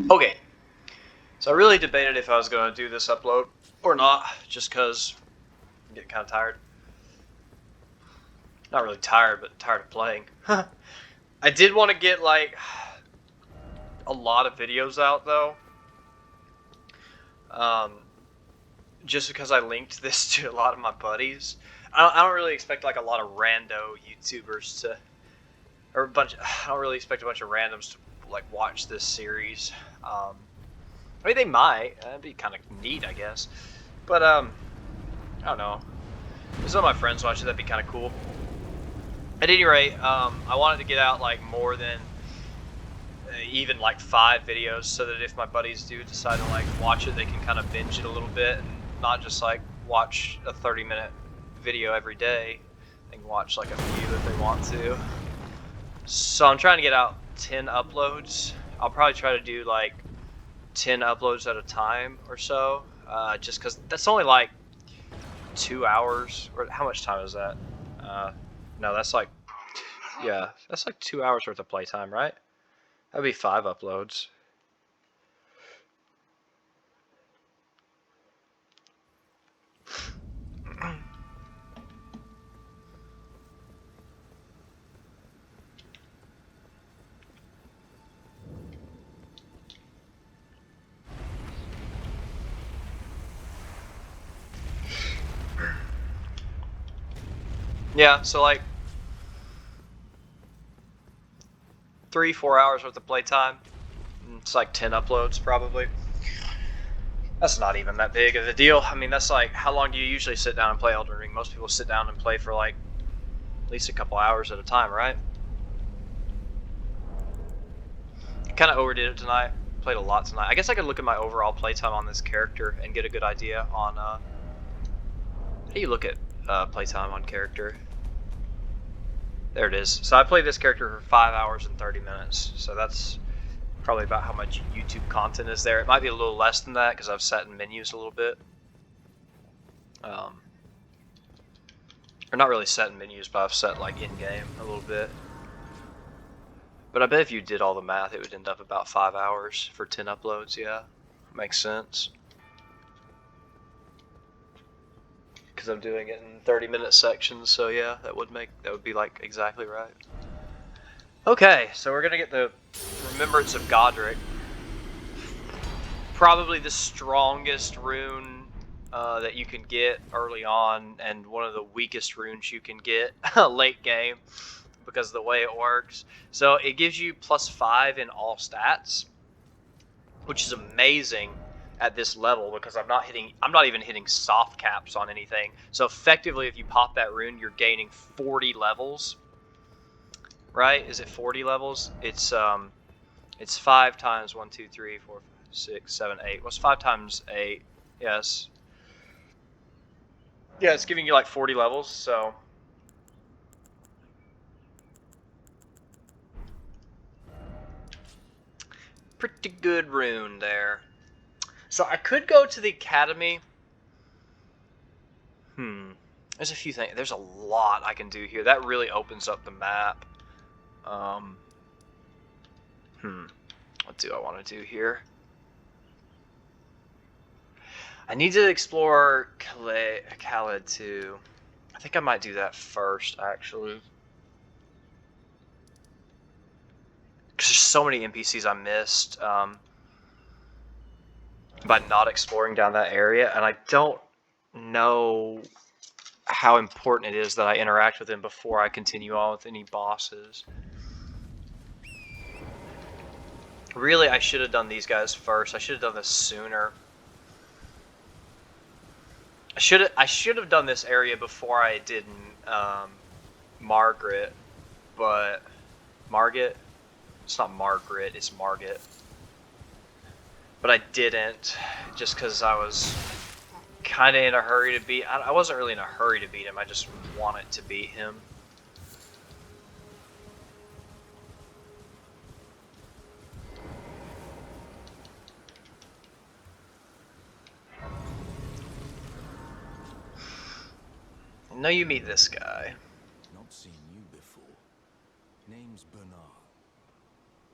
Okay, so I really debated if I was going to do this upload or not, just because I'm getting kind of tired. Not really tired, but tired of playing. I did want to get, like, a lot of videos out, though. Just because I linked this to a lot of my buddies. I don't really expect, like, a lot of rando YouTubers to... Or a bunch... I don't really expect a bunch of randoms to, like, watch this series. I mean, they might. That'd be kind of neat, I guess. But, I don't know. If some of my friends watch it, that'd be kind of cool. At any rate, I wanted to get out, like, more than even, like, 5 videos, so that if my buddies do decide to, like, watch it, they can kind of binge it a little bit, and not just, like, watch a 30-minute video every day. They can watch, like, a few if they want to. So I'm trying to get out 10 uploads. I'll probably try to do, like, 10 uploads at a time or so, just because that's only, like, 2 hours. Or how much time is that? No, that's like, yeah, that's like 2 hours worth of playtime, right? That'd be 5 uploads. Yeah, so like 3-4 hours worth of playtime. It's like 10 uploads probably. That's not even that big of a deal. I mean, that's like, how long do you usually sit down and play Elden Ring? Most people sit down and play for like at least a couple hours at a time, right? Kind of overdid it tonight. Played a lot tonight. I guess I could look at my overall playtime on this character and get a good idea on how do you look at playtime on character? There it is. So I played this character for 5 hours and 30 minutes. So that's probably about how much YouTube content is there. It might be a little less than that because I've set in menus a little bit. Or not really set in menus, but I've set like in-game a little bit. But I bet if you did all the math, it would end up about 5 hours for 10 uploads. Yeah, makes sense. Because I'm doing it in 30-minute sections, so yeah, that would be like exactly right. Okay, so we're gonna get the Remembrance of Godric. Probably the strongest rune that you can get early on, and one of the weakest runes you can get late game because of the way it works. So it gives you +5 in all stats, which is amazing at this level because I'm not even hitting soft caps on anything. So effectively, if you pop that rune, you're gaining 40 levels. Right? Is it 40 levels? It's 5 times 1, 2, 3, 4, 5, 6, 7, 8. What's 5 times 8? Yes. Yeah, it's giving you like 40 levels, so pretty good rune there. So I could go to the academy. There's a few things. There's a lot I can do here. That really opens up the map. What do I want to do here? I need to explore Khaled too. I think I might do that first, actually. Because there's so many NPCs I missed by not exploring down that area, and I don't know how important it is that I interact with them before I continue on with any bosses. Really, I should have done these guys first. I should have done this sooner. I should have done this area before I did Margaret, but Margit? It's not Margaret, it's Margit. But I didn't, just because I was kind of in a hurry to beat. I wasn't really in a hurry to beat him. I just wanted to beat him. I know you meet this guy. Not seen you before. Name's Bernard.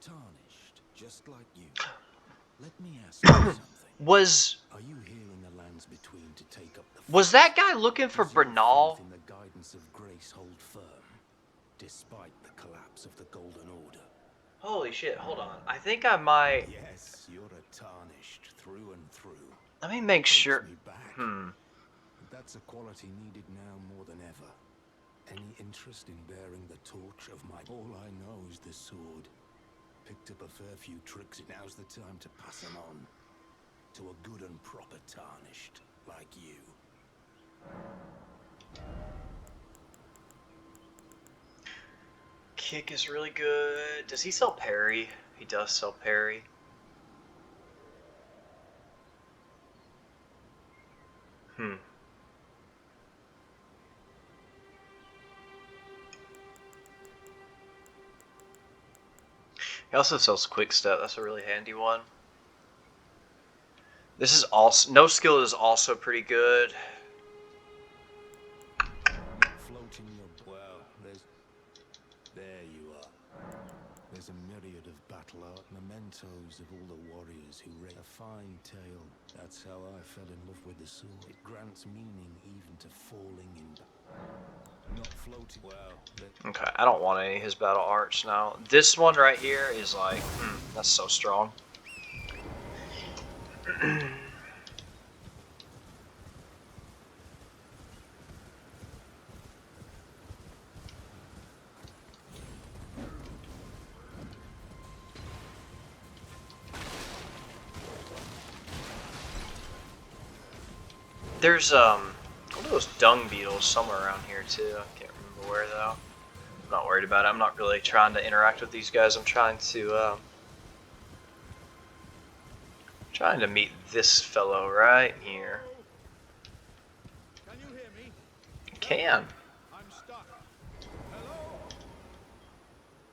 Tarnished, just like you. Let me ask you something. Was Are you here in the lands between to take up the was that guy looking for Does your Bernal? faith in the guidance of grace hold firm, despite the collapse of the Golden Order? Holy shit, hold on. I think I might... Yes, you're a tarnished through and through. Let me make Takes sure... me back. But that's a quality needed now more than ever. Any interest in bearing the torch of my... All I know is the sword. Picked up a fair few tricks. Now's the time to pass them on. To a good and proper tarnished, like you. Kick is really good. Does he sell parry? He does sell parry. He also sells quick step. That's a really handy one. This is also... No skill is also pretty good. Floating your... Well, there you are. There's a myriad of battle art mementos of all the warriors who read a fine tale. That's how I fell in love with the sword. It grants meaning even to falling in... Not floating... Well, Okay, I don't want any of his battle arts now. This one right here is like... that's so strong. There's one of those dung beetles somewhere around here too. I can't remember where though. I'm not worried about it. I'm not really trying to interact with these guys. I'm trying to meet this fellow right here. Can you hear me? Can. I'm stuck. Hello?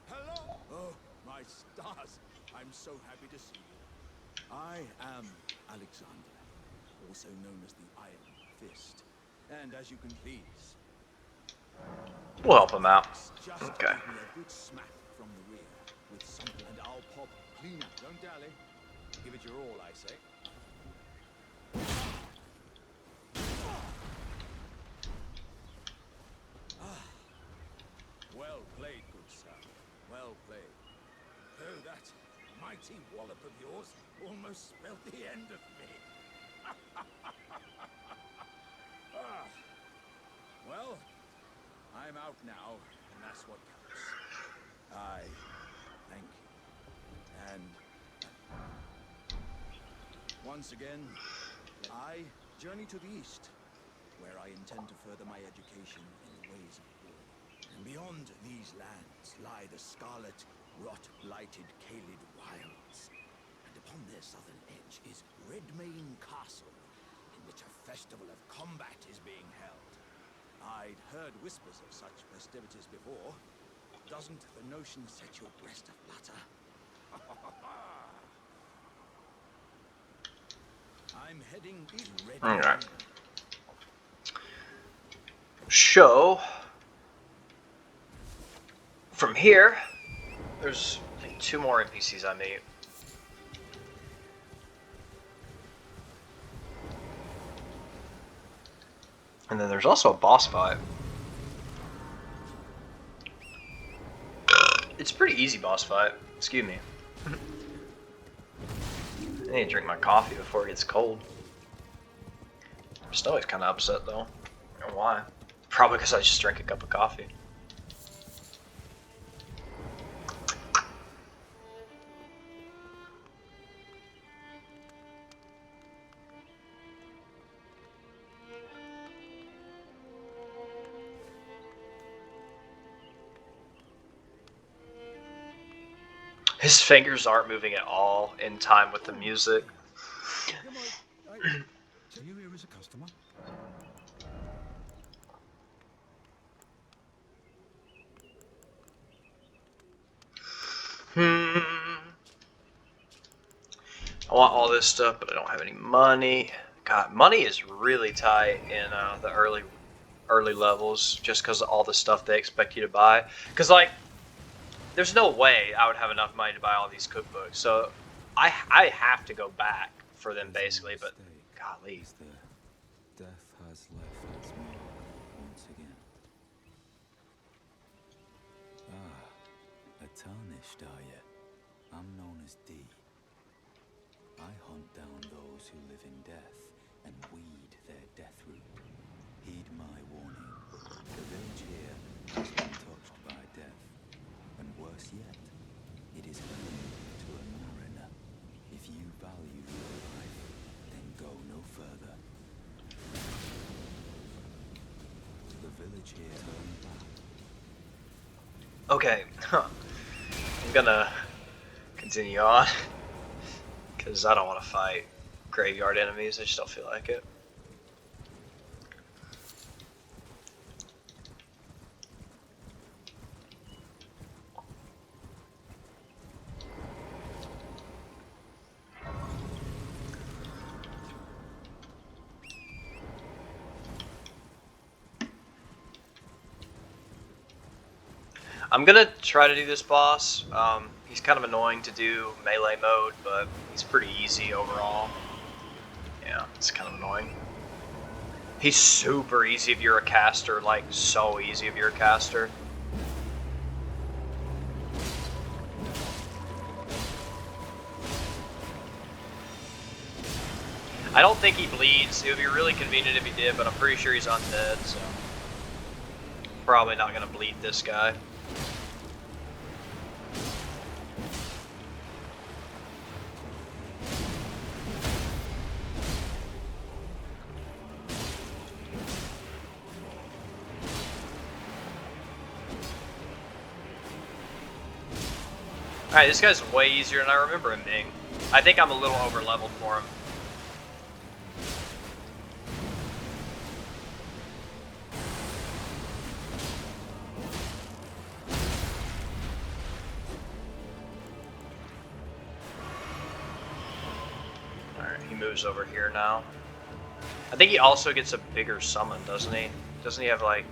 Hello? Oh, my stars. I'm so happy to see you. I am Alexander, also known as the Iron Fist. And as you can please, We'll help him out. just Okay. give me a good smack from the rear with something and I'll pop clean up. Don't dally. Give it your all, I say. Well played, good sir. Well played. Though that mighty wallop of yours almost spelled the end of me. Well, I'm out now, and that's what counts. I thank you. And once again, I journey to the east, where I intend to further my education in the ways of war. And beyond these lands lie the scarlet, rot-blighted Caelid wilds. And upon their southern edge is Redmane Castle, in which a festival of combat is being held. I'd heard whispers of such festivities before. Doesn't the notion set your breast aflutter? I'm heading east. Alright. So, from here, there's I think 2 more NPCs I meet. And then there's also a boss fight. It's a pretty easy boss fight. Excuse me. I need to drink my coffee before it gets cold. My stomach's kind of upset though. I don't know why. Probably because I just drank a cup of coffee. His fingers aren't moving at all in time with the music. Are you here as a customer? I want all this stuff, but I don't have any money. God, money is really tight in the early levels, just because of all the stuff they expect you to buy. Because like, there's no way I would have enough money to buy all these cookbooks. So I have to go back for them basically, but golly. As the death has left its mark once again. A tarnished, are you? I'm known as D. I hunt down those who live in death and weed their death root. Heed my warning. The village here has been touched by death, and worse yet, it is home to a mariner. If you value your life, then go no further. The village here turned back. Okay, I'm gonna continue on because I don't want to fight graveyard enemies. I just don't feel like it. I'm gonna try to do this boss. He's kind of annoying to do melee mode, but he's pretty easy overall. Yeah, it's kind of annoying. He's super easy if you're a caster, like so easy if you're a caster. I don't think he bleeds. It would be really convenient if he did, but I'm pretty sure he's undead, so probably not gonna bleed this guy. Alright, this guy's way easier than I remember him being. I think I'm a little over leveled for him. Alright, he moves over here now. I think he also gets a bigger summon, doesn't he? Doesn't he have like...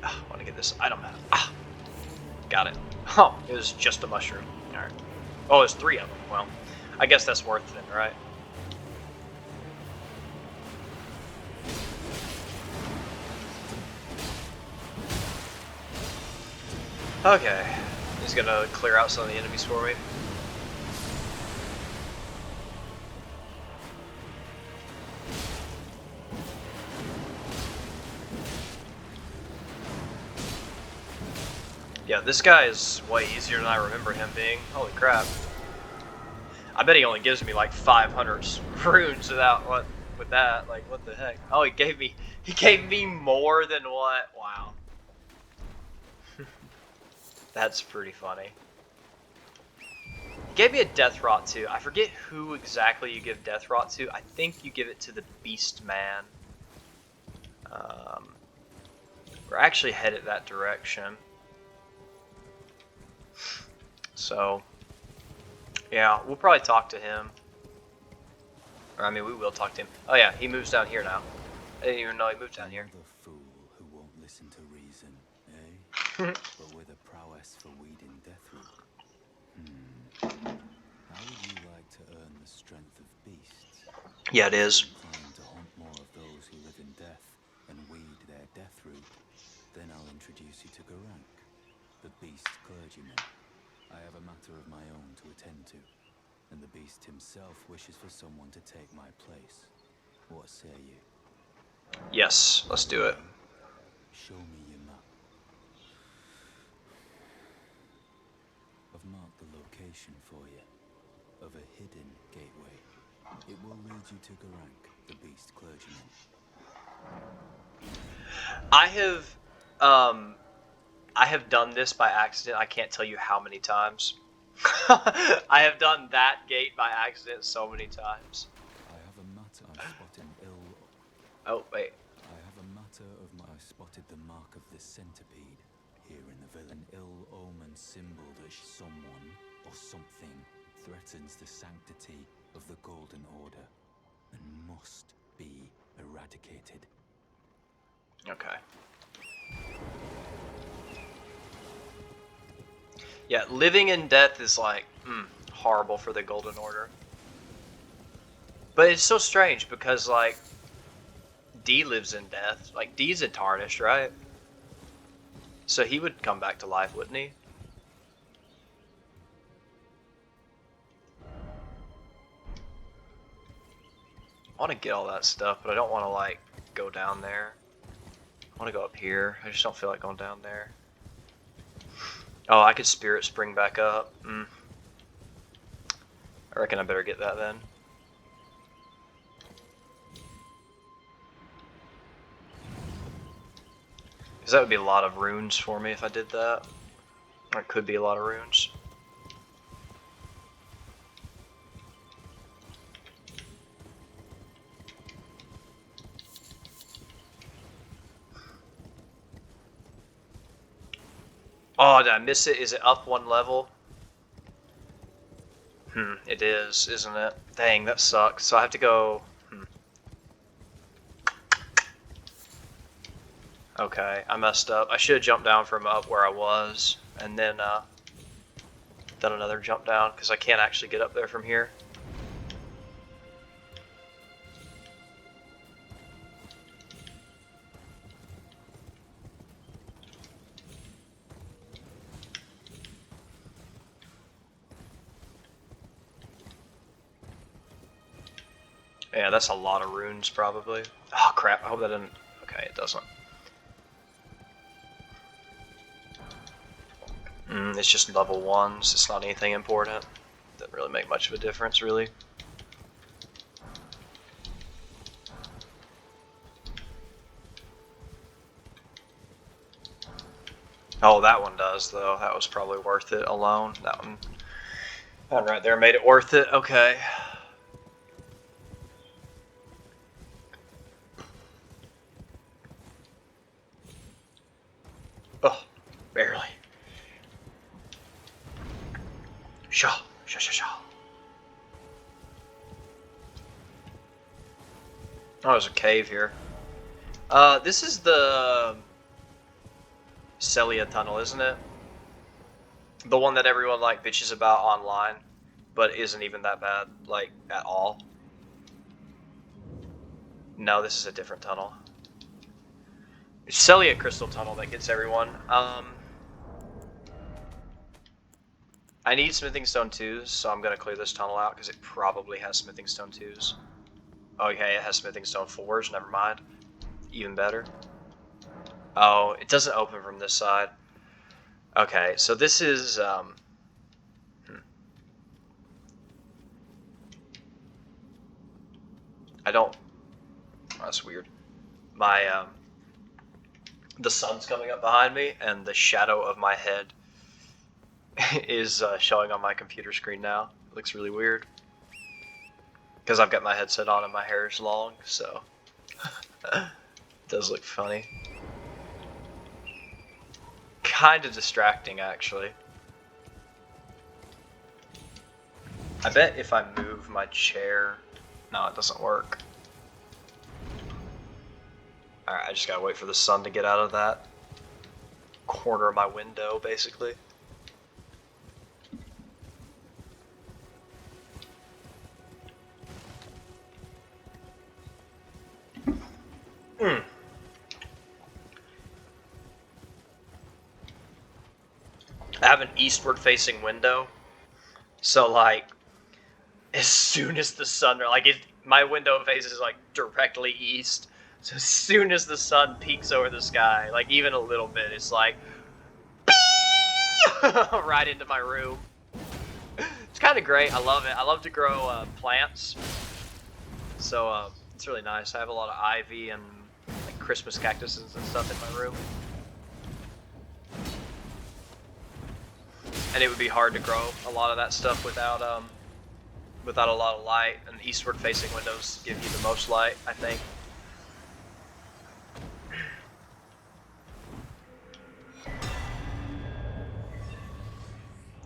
I want to get this item out. Ah! Got it. Oh, it was just a mushroom. Alright. Oh, there's 3 of them. Well, I guess that's worth it, right? Okay. He's gonna clear out some of the enemies for me. Yeah, this guy is way easier than I remember him being. Holy crap. I bet he only gives me like 500 runes with that. Like, what the heck? Oh, he gave me more than what? Wow. That's pretty funny. He gave me a death rot too. I forget who exactly you give death rot to. I think you give it to the beast man. We're actually headed that direction. So, yeah, we'll probably talk to him. Or, I mean, we will talk to him. Oh yeah, he moves down here now. I didn't even know he moved down here. The fool who won't listen to reason, eh? But with a prowess for weeding deathroot. How would you like to earn the strength of beasts? Yeah, it is. Inclined to hunt more of those who live in death and weed their deathroot, then I'll introduce you to Garank, the beast clergyman. I have a matter of my own to attend to, and the beast himself wishes for someone to take my place. What say you? Yes, let's do it. Show me your map. I've marked the location for you, of a hidden gateway. It will lead you to Garank, the beast clergyman. I have done this by accident. I can't tell you how many times. I have done that gate by accident so many times. I have a matter I spotted Oh, wait. I have a matter of my I spotted the mark of the centipede here in the villa. An ill omen symbol that someone or something threatens the sanctity of the Golden Order and must be eradicated. Okay. Yeah, living in death is like horrible for the Golden Order. But it's so strange because like D lives in death. Like D's a tarnished, right? So he would come back to life, wouldn't he? I want to get all that stuff, but I don't want to like go down there. I want to go up here. I just don't feel like going down there. Oh, I could Spirit Spring back up. I reckon I better get that then. Because that would be a lot of runes for me if I did that. Or it could be a lot of runes. Oh, did I miss it? Is it up one level? It is, isn't it? Dang, that sucks. So I have to go... Okay, I messed up. I should have jumped down from up where I was, and then done another jump down, because I can't actually get up there from here. Yeah, that's a lot of runes, probably. Oh, crap. I hope that didn't... Okay, it doesn't. It's just level 1s. It's not anything important. Doesn't really make much of a difference, really. Oh, that one does, though. That was probably worth it alone. That one right there made it worth it. Okay. Oh, barely. Shaw. Oh, there's a cave here. This is the Celia tunnel, isn't it? The one that everyone like bitches about online, but isn't even that bad, like at all. No, this is a different tunnel. It's Celia Crystal Tunnel that gets everyone. I need Smithing Stone 2s, so I'm gonna clear this tunnel out because it probably has Smithing Stone 2s. Okay, it has Smithing Stone 4s, never mind. Even better. Oh, it doesn't open from this side. Okay, so this is, I don't, that's weird. My, the sun's coming up behind me, and the shadow of my head is showing on my computer screen now. It looks really weird. Because I've got my headset on and my hair is long, so it does look funny. Kind of distracting, actually. I bet if I move my chair... No, it doesn't work. Alright, I just gotta wait for the sun to get out of that corner of my window, basically. I have an eastward facing window, so like as soon as the sun, my window faces like directly east, so as soon as the sun peeks over the sky, like even a little bit, it's like right into my room. It's kind of great. I love it. I love to grow plants, so it's really nice. I have a lot of ivy and like Christmas cactuses and stuff in my room. And it would be hard to grow a lot of that stuff without a lot of light, and eastward facing windows give you the most light, I think.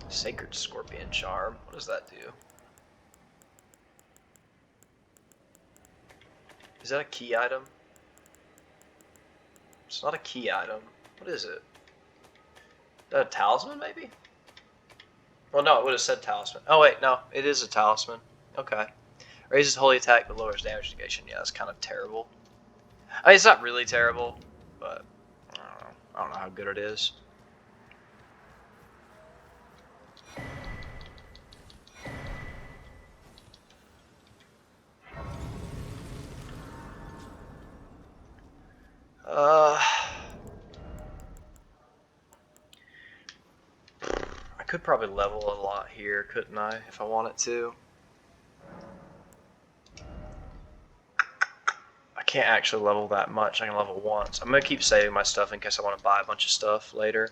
Sacred Scorpion Charm, what does that do? Is that a key item? It's not a key item. What is it? Is that a talisman, maybe? Well, no, it would have said talisman. Oh wait, no, it is a talisman. Okay. Raises holy attack but lowers damage negation. Yeah, that's kind of terrible. I mean, it's not really terrible, but I don't know. I don't know how good it is. I could probably level a lot here, couldn't I, if I wanted to? I can't actually level that much. I can level once. I'm gonna keep saving my stuff in case I want to buy a bunch of stuff later.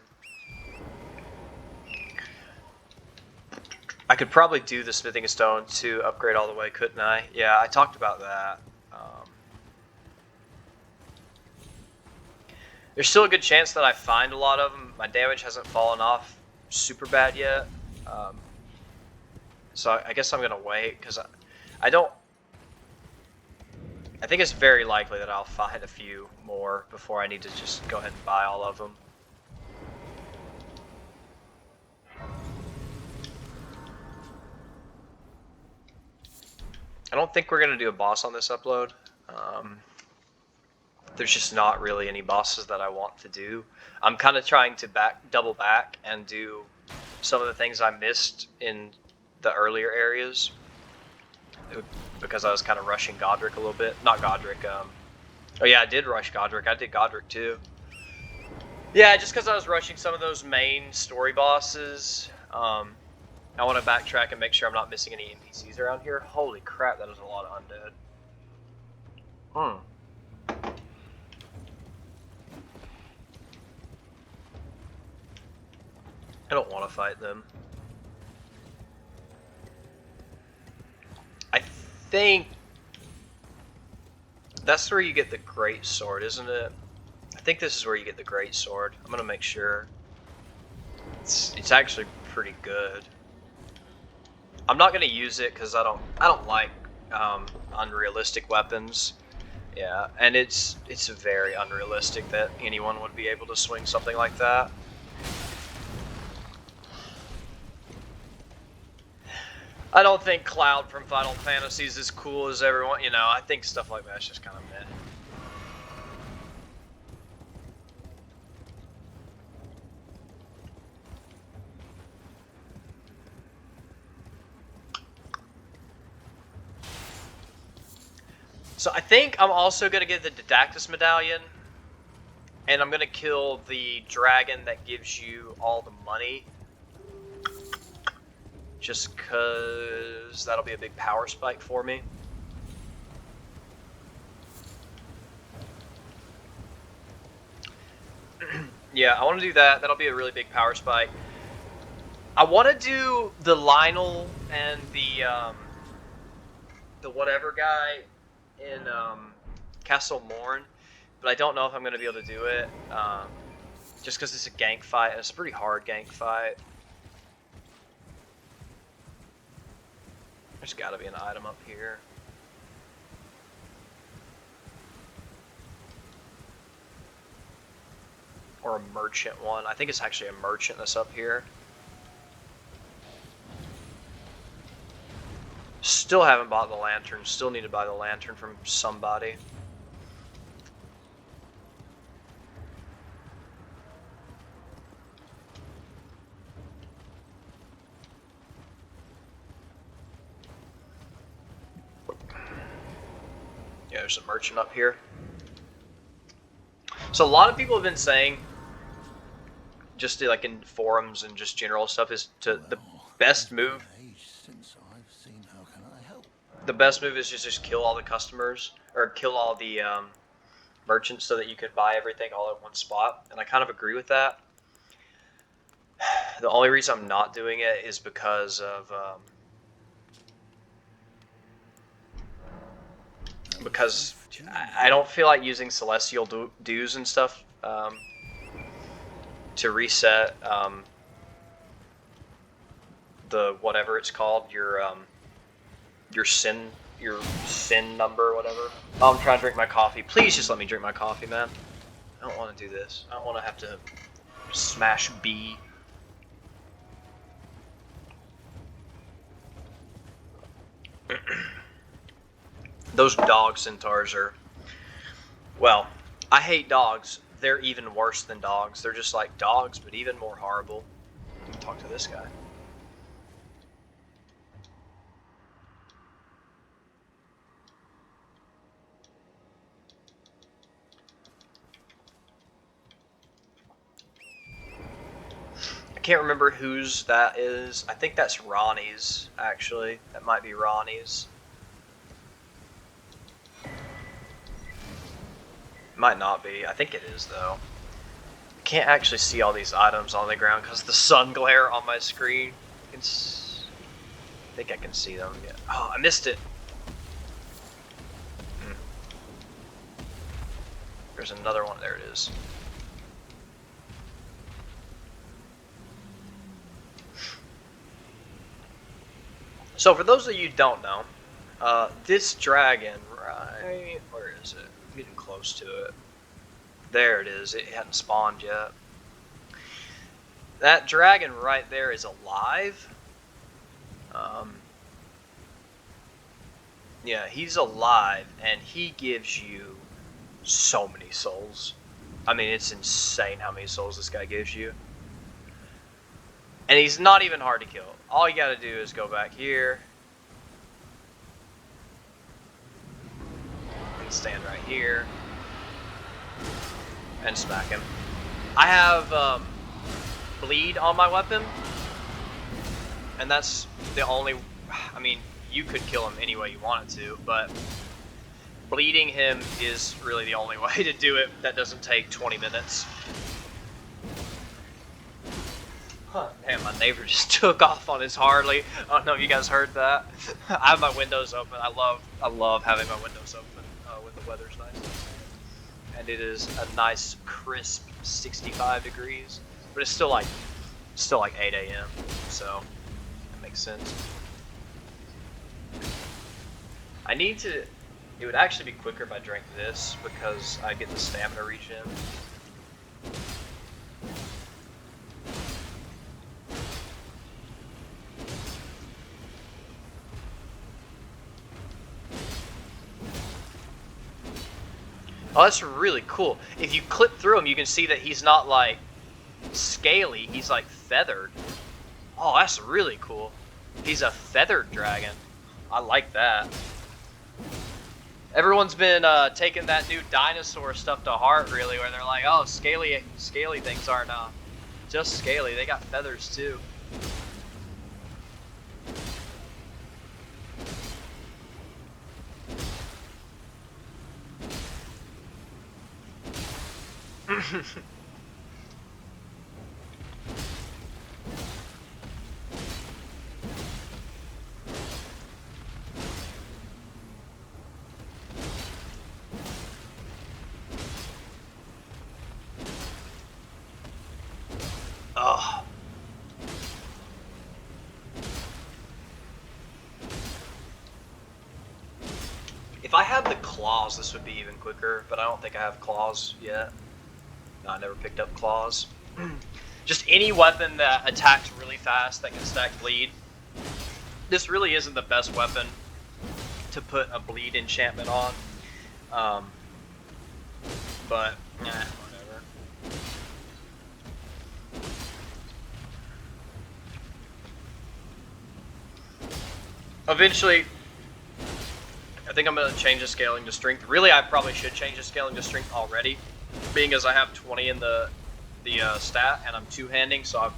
I could probably do the smithing stone to upgrade all the way, couldn't I? Yeah, I talked about that. There's still a good chance that I find a lot of them. My damage hasn't fallen off super bad yet. So I guess I'm going to wait because I don't... I think it's very likely that I'll find a few more before I need to just go ahead and buy all of them. I don't think we're going to do a boss on this upload. There's just not really any bosses that I want to do. I'm kind of trying to double back and do some of the things I missed in the earlier areas because I was kind of rushing Godric a little bit. Not Godric. Oh yeah, I did rush Godric. I did Godric too. Yeah, just because I was rushing some of those main story bosses. I want to backtrack and make sure I'm not missing any NPCs around here. Holy crap, that is a lot of undead. I don't want to fight them. I think that's where you get the great sword, isn't it? I think this is where you get the great sword. I'm gonna make sure. It's actually pretty good. I'm not gonna use it because I don't like unrealistic weapons. Yeah, and it's very unrealistic that anyone would be able to swing something like that. I don't think Cloud from Final Fantasy is as cool as everyone, you know, I think stuff like that's just kind of meh. So I think I'm also going to get the Didactus Medallion, and I'm going to kill the dragon that gives you all the money. Just because that'll be a big power spike for me. Yeah, I want to do that. That'll be a really big power spike. I want to do the Lionel and the whatever guy in Castle Morn, but I don't know if I'm going to be able to do it. Just because it's a gank fight, and it's a pretty hard gank fight. There's got to be an item up here. Or a merchant one. I think it's actually a merchant that's up here. Still haven't bought the lantern. Still need to buy the lantern from somebody. Yeah, there's a merchant up here. So a lot of people have been saying, just like in forums and just general stuff, is to the best move. The best move is just kill all the customers or kill all the merchants so that you can buy everything all at one spot. And I kind of agree with that. The only reason I'm not doing it is because of I don't feel like using celestial dues and stuff to reset the whatever it's called, your sin number or whatever. Oh, I'm trying to drink my coffee. Please just let me drink my coffee, man. I don't want to do this. I don't want to have to smash B. Those dog centaurs are, well, I hate dogs. They're even worse than dogs. They're just like dogs, but even more horrible. Let me talk to this guy. I can't remember whose that is. I think that's Ronnie's, actually. That might be Ronnie's. Might not be. I think it is, though. I can't actually see all these items on the ground because the sun glare on my screen. I think I can see them. Yeah. Oh, I missed it. There's another one. There it is. So for those of you who don't know, this dragon, right, where is it? I'm getting close to it. There it is. It hadn't spawned yet. That dragon right there is alive. Yeah, he's alive, and he gives you so many souls. I mean, it's insane how many souls this guy gives you. And he's not even hard to kill. All you gotta do is go back here. And stand right here. And smack him. I have bleed on my weapon. And that's the only... I mean, you could kill him any way you wanted to, but bleeding him is really the only way to do it. That doesn't take 20 minutes. Huh, man, my neighbor just took off on his Harley. I don't know if you guys heard that. I have my windows open. I love having my windows open when the weather's nice. And it is a nice, crisp 65 degrees. But it's still like 8 a.m. So that makes sense. I need to... It would actually be quicker if I drank this because I get the stamina regen. Oh, that's really cool. If you clip through him, you can see that he's not like scaly, he's like feathered. Oh, that's really cool. He's a feathered dragon. I like that. Everyone's been taking that new dinosaur stuff to heart, really, where they're like, oh, scaly things aren't just scaly, they got feathers too. Oh. If I had the claws, this would be even quicker, but I don't think I have claws yet. No, I never picked up claws. Just any weapon that attacks really fast that can stack bleed. This really isn't the best weapon to put a bleed enchantment on. But, whatever. Eventually, I think I'm going to change the scaling to strength. Really, I probably should change the scaling to strength already, being as I have 20 in the stat, and I'm two-handing, so I've...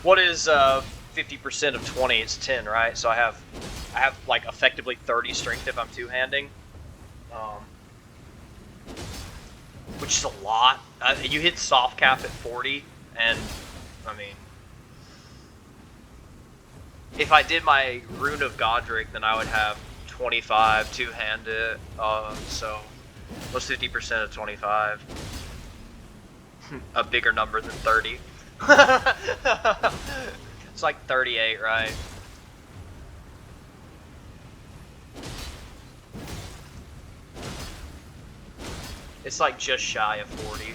What is 50% of 20? It's 10, right? So I have like effectively 30 strength if I'm two-handing, which is a lot. You hit soft cap at 40, and I mean, if I did my Rune of Godric, then I would have 25 two-handed. So what's 50% of 25? A bigger number than 30. It's like 38, right? It's like just shy of 40.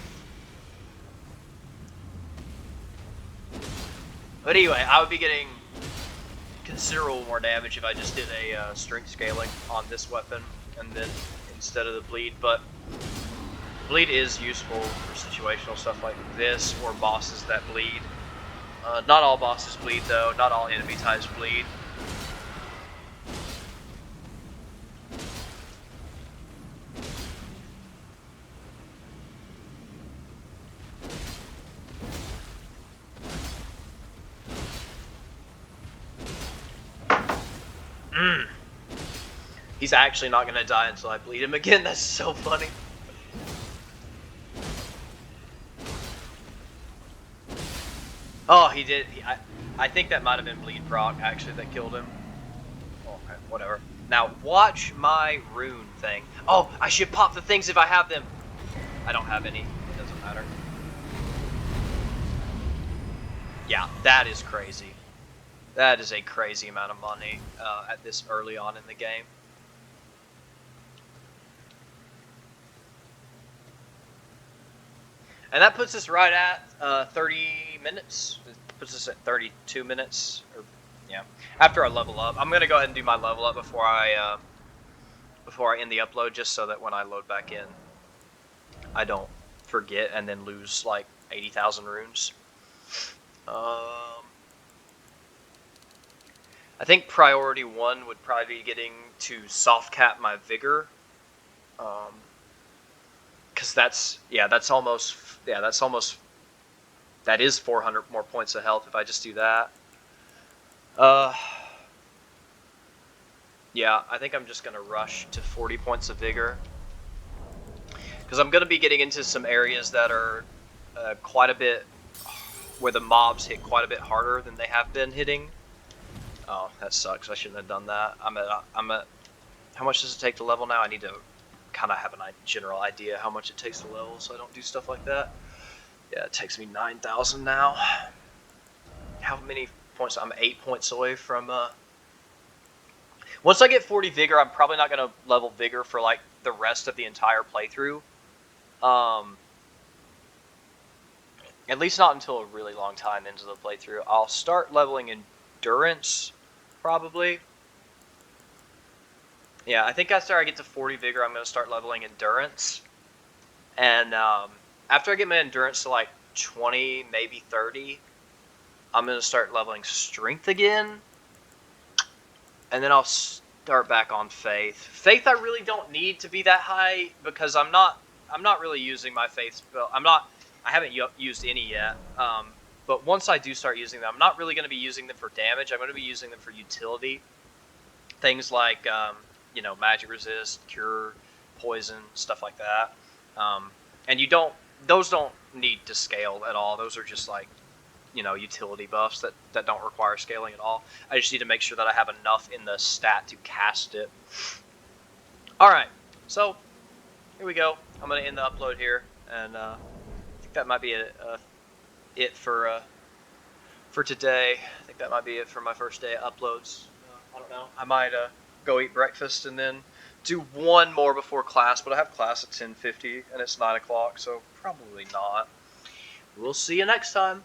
But anyway, I would be getting considerable more damage if I just did a strength scaling on this weapon and then instead of the bleed, but bleed is useful for situational stuff like this or bosses that bleed. Not all bosses bleed though, not all enemy types bleed. He's actually not gonna die until I bleed him again. That's so funny. Oh, he did. I think that might have been bleed proc actually that killed him. Okay, whatever. Now watch my rune thing. Oh, I should pop the things if I have them. I don't have any. It doesn't matter. Yeah, that is crazy. That is a crazy amount of money at this early on in the game. And that puts us right at 30 minutes. It puts us at 32 minutes. Or, yeah. After I level up, I'm gonna go ahead and do my level up before I end the upload, just so that when I load back in, I don't forget and then lose like 80,000 runes. I think priority 1 would probably be getting to soft cap my vigor. Because that is 400 more points of health if I just do that. Yeah, I think I'm just gonna rush to 40 points of vigor, because I'm gonna be getting into some areas that are quite a bit, where the mobs hit quite a bit harder than they have been hitting. Oh, that sucks. I shouldn't have done that. I'm at. How much does it take to level now? I need to kind of have a general idea how much it takes to level, so I don't do stuff like that. Yeah, it takes me 9,000 now. How many points? I'm 8 points away from. Once I get 40 vigor, I'm probably not gonna level vigor for like the rest of the entire playthrough. At least not until a really long time into the playthrough. I'll start leveling endurance, probably. Yeah, I think after I get to 40 vigor, I'm going to start leveling endurance. And after I get my endurance to like 20, maybe 30, I'm going to start leveling strength again. And then I'll start back on faith. Faith I really don't need to be that high, because I'm not really using my faith spell. I haven't used any yet. But once I do start using them, I'm not really going to be using them for damage. I'm going to be using them for utility. Things like you know, magic resist, cure, poison, stuff like that. And those don't need to scale at all. Those are just like, you know, utility buffs that don't require scaling at all. I just need to make sure that I have enough in the stat to cast it. Alright, so here we go. I'm going to end the upload here, and I think that might be it for today. I think that might be it for my first day of uploads. I don't know. I might go eat breakfast and then do one more before class, but I have class at 10:50 and it's 9 o'clock, so probably not. We'll see you next time.